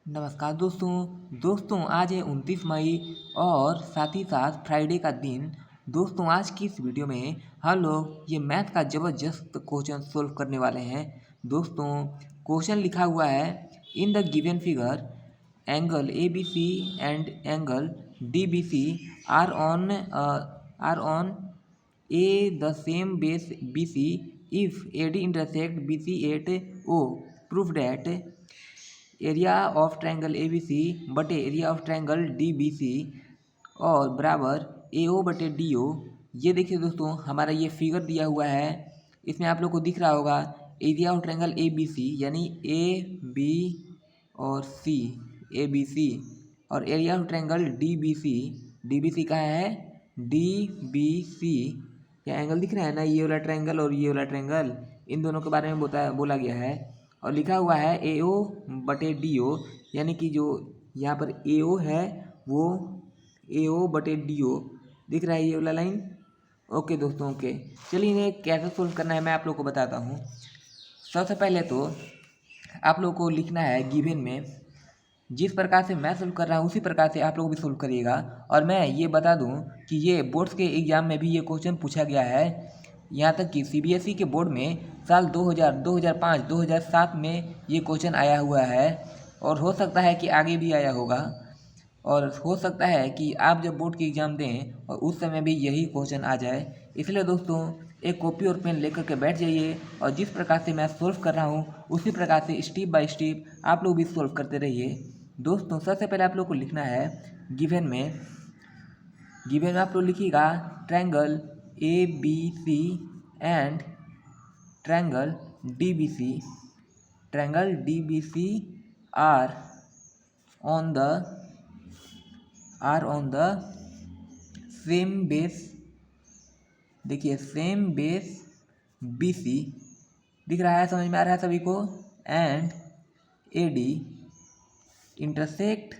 नमस्कार दोस्तों आज है 29 मई और साथ ही साथ फ्राइडे का दिन। दोस्तों आज की इस वीडियो में हम लोग ये मैथ का ज़बरदस्त क्वेश्चन सोल्व करने वाले हैं। दोस्तों क्वेश्चन लिखा हुआ है in the given figure angle A B C and angle D B C are on a the same base B C if A D intersect B C at O proof that area of triangle A B C बटे area of triangle D B C और बराबर ए ओ बटे D O. ये देखिए दोस्तों हमारा ये figure दिया हुआ है, इसमें आप लोग को दिख रहा होगा area of triangle A B C यानी ए बी और सी, ए बी सी, और area of triangle D B C कहाँ है, डी बी सी। क्या एंगल दिख रहा है ना, ये वाला ट्रायंगल और ये वाला ट्रायंगल, इन दोनों के बारे में बोला गया है और लिखा हुआ है ए ओ बटे डी ओ, यानी कि जो यहाँ पर ए ओ है वो ए ओ बटे डी ओ दिख रहा है, ये वाला लाइन। ओके दोस्तों, ओके चलिए इन्हें कैसे सोल्व करना है मैं आप लोग को बताता हूँ। सबसे पहले तो आप लोग को लिखना है गिवन में, जिस प्रकार से मैं सोल्व कर रहा हूँ उसी प्रकार से आप लोग भी सोल्व करिएगा। और मैं ये बता दूँ कि ये बोर्ड्स के एग्ज़ाम में भी ये क्वेश्चन पूछा गया है, यहाँ तक कि सीबीएसई के बोर्ड में साल 2000, 2005, 2007 में ये क्वेश्चन आया हुआ है और हो सकता है कि आगे भी आया होगा और हो सकता है कि आप जब बोर्ड की एग्ज़ाम दें और उस समय भी यही क्वेश्चन आ जाए। इसलिए दोस्तों एक कॉपी और पेन लेकर के बैठ जाइए और जिस प्रकार से मैं सोल्व कर रहा हूँ उसी प्रकार से स्टेप बाय स्टेप आप लोग भी सोल्व करते रहिए। दोस्तों सबसे पहले आप लोग को लिखना है गिवन में आप लोग लिखिएगा triangle A B C and triangle D B C. Triangle D B C are on the same base, देखिए सेम बेस बी सी दिख रहा है, समझ में आ रहा है सभी को, and A D intersect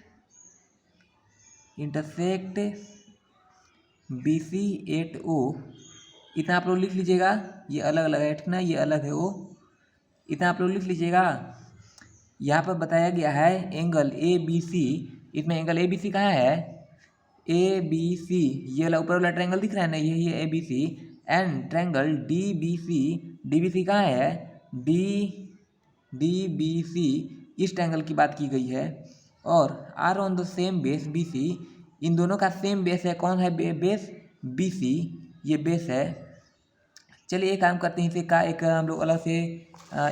B C at O. इतना आप लोग लिख लीजिएगा, ये अलग अलग है ठीक ना, ये अलग है ओ, इतना आप लोग लिख लीजिएगा। यहाँ पर बताया गया है एंगल ए बी सी, इसमें एंगल ए बी सी कहाँ है, ए बी सी, ये वाला ऊपर वाला ट्रायंगल दिख रहा है ना, यही है A B C, and triangle D B C कहाँ है, डी बी सी, इस ट्रायंगल की बात की गई है। और are on the same base B C, इन दोनों का सेम बेस है, कौन है बेस, बी सी, ये बेस है। चलिए एक काम करते हैं, इसे का एक हम लोग अलग से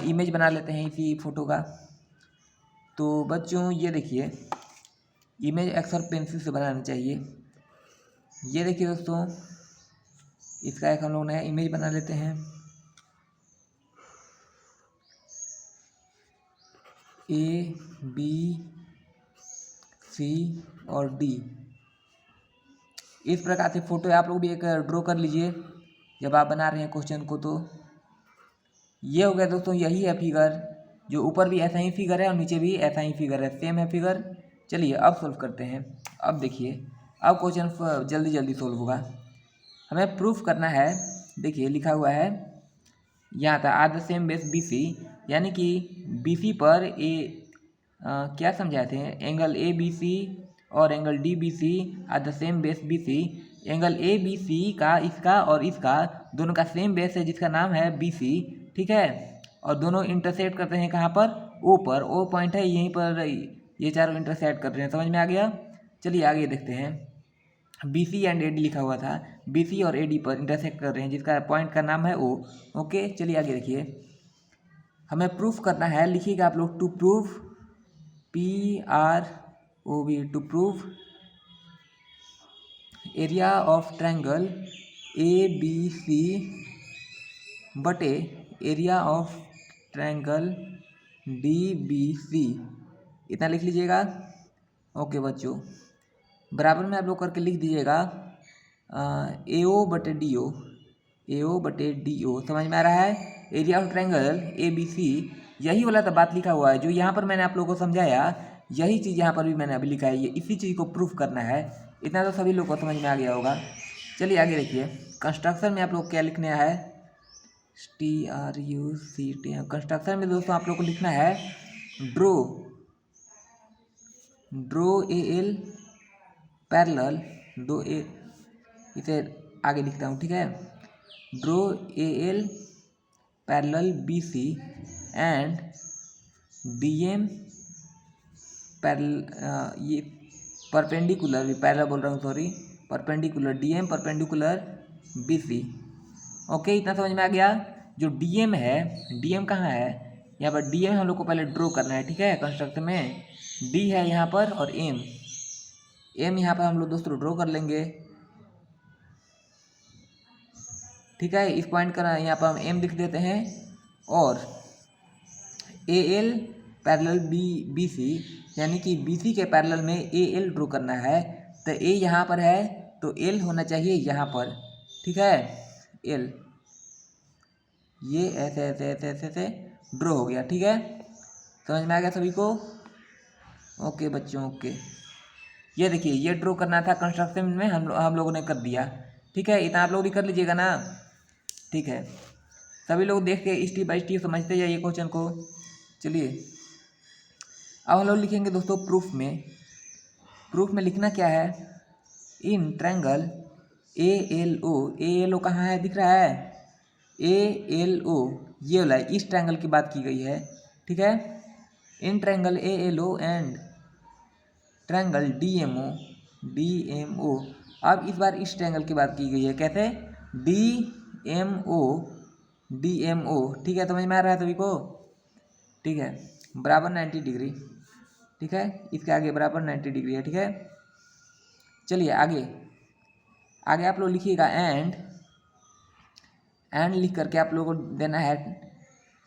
इमेज बना लेते हैं इसी फोटो का। तो बच्चों ये देखिए इमेज अक्सर पेंसिल से बनानी चाहिए। ये देखिए दोस्तों इसका एक हम लोग नया इमेज बना लेते हैं। ए बी सी और डी, इस प्रकार से फोटो आप लोग भी एक ड्रॉ कर लीजिए जब आप बना रहे हैं क्वेश्चन को। तो ये हो गया दोस्तों, यही है फिगर, जो ऊपर भी ऐसा ही फिगर है और नीचे भी ऐसा ही फिगर है, सेम है फिगर। चलिए अब सोल्व करते हैं। अब देखिए अब क्वेश्चन जल्दी जल्दी सोल्व होगा। हमें प्रूफ करना है, देखिए लिखा हुआ है यहाँ था are the same base B C, यानी कि बी सी पर क्या समझाए थे, एंगल ए बी सी और angle D B C are the same base B C. Angle A B C का इसका और इसका दोनों का सेम बेस है जिसका नाम है बी सी, ठीक है। और दोनों इंटरसेक्ट करते हैं कहाँ पर, ओ पर, ओ पॉइंट है यहीं पर, ये चारों इंटरसेक्ट कर रहे हैं, समझ में आ गया। चलिए आगे देखते हैं। B C and A D लिखा हुआ था, बी सी और ए डी पर इंटरसेक्ट कर रहे हैं जिसका पॉइंट का नाम है ओ। ओके चलिए आगे देखिए, हमें प्रूफ करना है, लिखिएगा आप लोग to prove, P R O V, to prove area of triangle A B C बटे area of triangle D B C, इतना लिख लीजिएगा। ओके बच्चों, बराबर में आप लोग करके लिख दीजिएगा ए ओ बटे डी ओ, ए ओ बटे डी ओ, समझ में आ रहा है। Area of triangle A B C, यही वाला तो बात लिखा हुआ है जो यहाँ पर मैंने आप लोगों को समझाया, यही चीज़ यहाँ पर भी मैंने अभी लिखा है, ये इसी चीज़ को प्रूफ करना है। इतना तो सभी लोग को समझ में आ गया होगा। चलिए आगे देखिए, कंस्ट्रक्शन में आप लोग क्या लिखना है, TRUCT, कंस्ट्रक्शन में दोस्तों आप लोग को लिखना है draw draw A L parallel दो ए, इसे आगे लिखता हूँ, ठीक है। Draw A L parallel B C and D M parallel, ये परपेंडिकुलर, पैरेलल बोल रहा हूँ sorry, perpendicular D M perpendicular B C. Okay, इतना समझ में आ गया। जो डी एम है, डी एम कहाँ है, यहाँ पर डी एम हम लोग को पहले ड्रॉ करना है, ठीक है। कंस्ट्रक्शन में डी है यहाँ पर और एम यहाँ पर हम लोग दोस्तों ड्रॉ कर लेंगे, ठीक है। इस पॉइंट का यहाँ पर हम एम लिख देते हैं और A L parallel B C, यानी कि बी सी के पैरेलल में ए एल ड्रॉ करना है। तो ए यहाँ पर है तो एल होना चाहिए यहाँ पर, ठीक है। एल ये ऐसे ऐसे ऐसे ऐसे ऐसे ड्रॉ हो गया, ठीक है। समझ में आ गया सभी को? ओके बच्चों, ओके। ये देखिए, ये ड्रॉ करना था कंस्ट्रक्शन में, हम लोगों ने कर दिया, ठीक है। इतना आप लोग भी कर लीजिएगा ना, ठीक है। सभी लोग देख के स्टेप बाय स्टेप समझते जाइए क्वेश्चन को। चलिए अब हम लोग लिखेंगे दोस्तों प्रूफ में। प्रूफ में लिखना क्या है, इन ट्रायंगल ए एल ओ कहाँ है, दिख रहा है, ए एल ओ, ये वाला इस ट्रायंगल की बात की गई है, ठीक है। In triangle A L O and triangle D M O. अब इस बार इस ट्रायंगल की बात की गई है, कैसे, डी एम ओ, ठीक है। समझ में आ रहा है सभी को? ठीक है, बराबर 90 डिग्री, ठीक है। इसके आगे बराबर 90 डिग्री है, ठीक है। चलिए आगे आप लोग लिखिएगा एंड लिख करके आप लोगों को देना है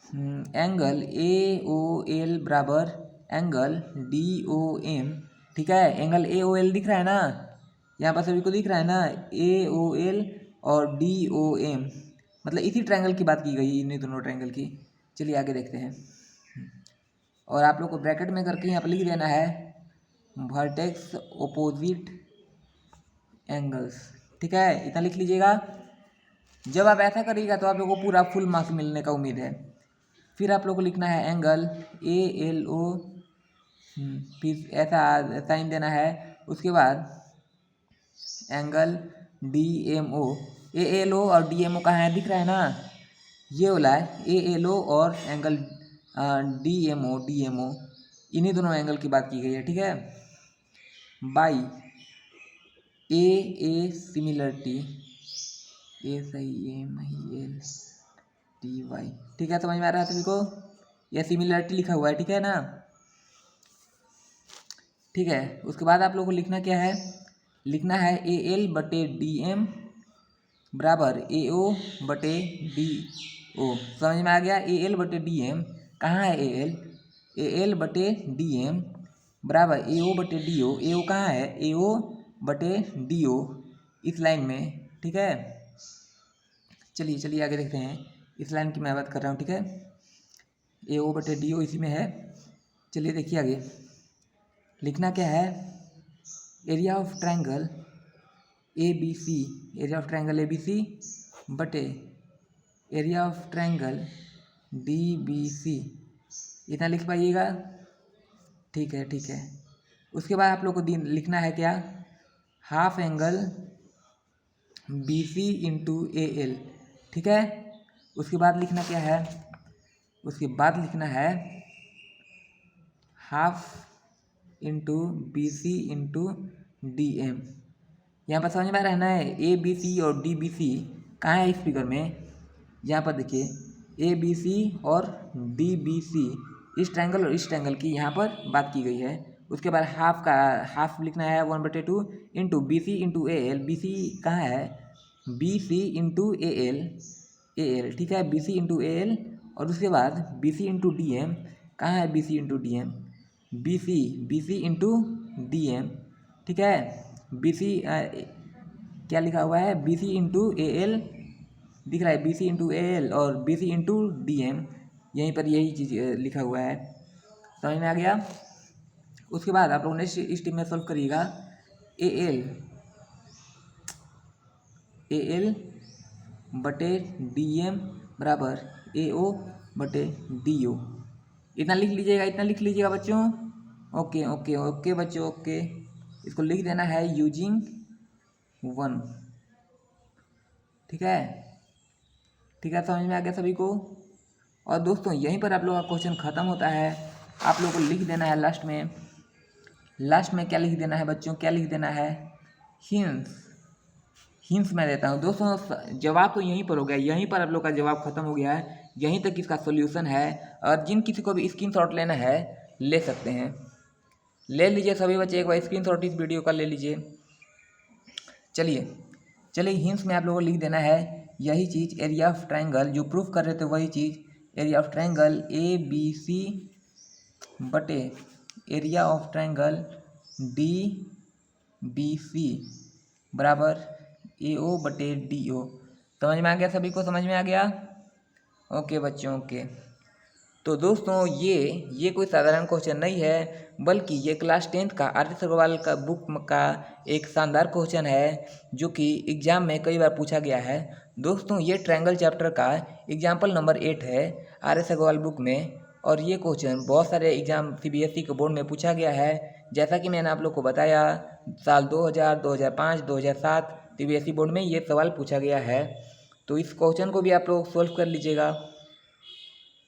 एंगल ए ओ एल बराबर एंगल डी ओ एम, ठीक है। एंगल ए ओ एल दिख रहा है ना, यहाँ पर सभी को दिख रहा है ना, ए ओ एल और डी ओ एम, मतलब इसी ट्रायंगल की बात की गई, इन्हीं दोनों ट्रायंगल की। चलिए आगे देखते हैं। और आप लोग को ब्रैकेट में करके यहाँ पर लिख देना है वर्टेक्स ओपोजिट एंगल्स, ठीक है। इतना लिख लीजिएगा। जब आप ऐसा करिएगा तो आप लोगों को पूरा फुल मार्क्स मिलने का उम्मीद है। फिर आप लोग को लिखना है एंगल ए एल ओ, फिर ऐसा साइन देना है। उसके बाद angle D M O, A L O और डी एम ओ कहाँ है, दिख रहा है ना, ये वाला है ए एल ओ और एंगल डी एम ओ, इन्हीं दोनों एंगल की बात की गई है, ठीक है। बाई ए सिमिलरिटी, ए सही एम ही एल टी वाई, ठीक है। समझ में आ रहा है सभी को? यह सिमिलरिटी लिखा हुआ है, ठीक है ना, ठीक है। उसके बाद आप लोगों को लिखना क्या है, लिखना है ए एल बटे डी एम बराबर ए ओ बटे डी ओ। समझ में आ गया? ए एल बटे डी एम कहाँ है, ए एल बटे डी एम बराबर ए ओ बटे डी ओ। ए ओ कहाँ है, ए ओ बटे डी ओ, इस लाइन में, ठीक है। चलिए आगे देखते हैं। इस लाइन की मैं बात कर रहा हूँ, ठीक है। ए ओ बटे डी ओ इसी में है। चलिए देखिए आगे लिखना क्या है, area of triangle A B C, area of triangle A B C बटे area of triangle D B C, इतना लिख पाइएगा, ठीक है। उसके बाद आप लोग को लिखना है क्या, half angle B C into A L, ठीक है। उसके बाद लिखना क्या है, उसके बाद लिखना है half into B C into D M. यहाँ पर समझ में आ रहा है ना, ए बी सी और डी बी सी कहाँ है इस फिगर में, यहाँ पर देखिए ए बी सी और डी बी सी, इस ट्रायंगल और इस ट्रायंगल की यहाँ पर बात की गई है। उसके बाद हाफ लिखना है 1/2 into B C into A L, B C कहाँ है, B C into A L, ठीक है, B C into A L. और उसके बाद B C into D M कहाँ है, B C into D M, B C into D M, ठीक है। बी सी क्या लिखा हुआ है, B C into A L दिख रहा है, B C into A L और B C into D M, यहीं पर यही चीज़ लिखा हुआ है। समझ में आ गया? उसके बाद आप लोग नेक्स्ट स्टेप में सॉल्व करिएगा, ए एल बटे डी एम बराबर ए ओ बटे डी ओ, इतना लिख लीजिएगा बच्चों। ओके ओके ओके बच्चों, ओके। इसको लिख देना है यूजिंग 1। ठीक है, ठीक है, समझ में आ गया सभी को। और दोस्तों यहीं पर आप लोगों का क्वेश्चन ख़त्म होता है। आप लोगों को लिख देना है लास्ट में क्या लिख देना है बच्चों, क्या लिख देना है, हिंस मैं देता हूँ दोस्तों। जवाब तो यहीं पर हो गया, यहीं पर आप लोग का जवाब खत्म हो गया है, यहीं तक इसका सॉल्यूशन है। और जिन किसी को भी स्क्रीनशॉट लेना है ले सकते हैं, ले लीजिए सभी बच्चे, एक बार स्क्रीनशॉट इस वीडियो का ले लीजिए। चलिए हिंस में आप लोगों को लिख देना है यही चीज़, एरिया ऑफ ट्रायंगल जो प्रूफ कर रहे थे वही चीज़, एरिया ऑफ ट्रायंगल ABC बटे एरिया ऑफ ट्रायंगल DBC बराबर AO बटे DO। समझ में आ गया सभी को, समझ में आ गया? ओके बच्चों, ओके। तो दोस्तों ये कोई साधारण क्वेश्चन नहीं है, बल्कि ये क्लास 10th का आर.एस. अग्रवाल का बुक का एक शानदार क्वेश्चन है जो कि एग्जाम में कई बार पूछा गया है। दोस्तों ये ट्रायंगल चैप्टर का एग्जाम्पल नंबर 8 है आर.एस. अग्रवाल बुक में, और ये क्वेश्चन बहुत सारे एग्जाम CBSE के बोर्ड में पूछा गया है। जैसा कि मैंने आप लोग को बताया, साल 2000, 2005, 2007 CBSE बोर्ड में ये सवाल पूछा गया है। तो इस क्वेश्चन को भी आप लोग सोल्व कर लीजिएगा।